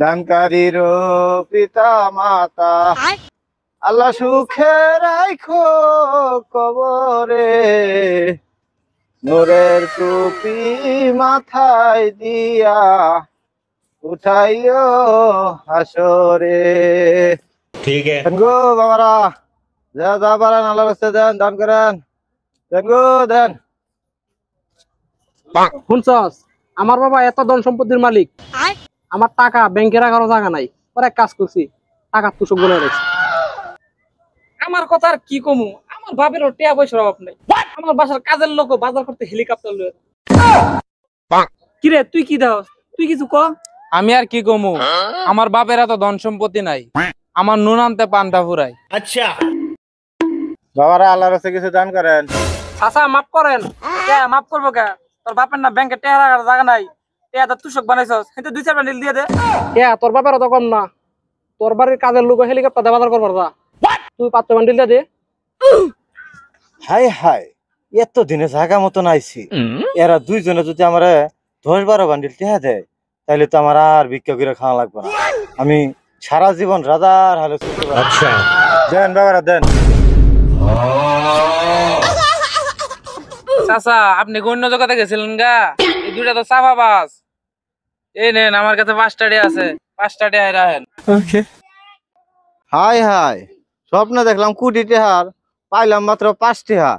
দানকারীর পিতা মাতা আল্লাহ সুখে রাখো কবরে, নূরের টুপি মাথায় দিয়া উঠাইও হাসরে। ठीक है। দেন গো বাবারা, যা যা পারেন আল্লাহর রাস্তে দেন, দান করেন, দেন গো দেন। শুনছস, আমার বাবা এত ধন সম্পত্তির মালিক, আমার টাকা ব্যাংকে রাখারও জায়গা নাই। পরে এক কাজ করছি, টাকা তুষক বলে রাখছি। আমার কথা আর কি কমু, আমার বাপেরও টিয়া পয়সার অভাব নাই। আমার বাসার কাজের লোক বাজার করতে হেলিকপ্টার লয়ে। কিরে তুই কি দাও, তুই কিছু ক। আমি আর কি কমু, আমার বাপের এত ধন সম্পত্তি নাই, আমার নুন আনতে পান্তা ফুরাই। अच्छा। বাবারা আল্লাহর রাস্তে কিছু দান করেন। চাচা মাফ করেন। মাফ করবো কে, তোর বাপের না ব্যাংকে টিয়া রাখার জায়গা নাই, টিয়া তো তুষক বানাইছস, কিন্তু 2-4 বান্ডিল দিয়ে দে। তোর বাপের অত কম না, তোর বাড়ির কাজের লোক হেলিকপ্টার দিয়ে বাজার করবার যা, তুই 5 বান্ডিল দিয়ে দে। হাই হাই, এত দিনে জায়গা মতন আইছি, এরা দুইজনে যদি আমার 10-12 বান্ডিল টেহা দেয়, তাহলে তো আমার আর ভিক্ষা করে খাওয়া লাগবে না। আমি সারা জীবন রাজার হালে চলতে পারবো। अच्छा। দেন বাবারা দেন। চাচা আপনি অন্য জগতে গেছিলেন গা, এই দুইটা তো চাপা বাস। এই নেন আমার কাছে 5টা টাকা আছে, 5টা টাকা রাখেন। হাই হাই, স্বপ্নে দেখলাম কোটি টেহার, পাইলাম মাত্র 5 টেহা।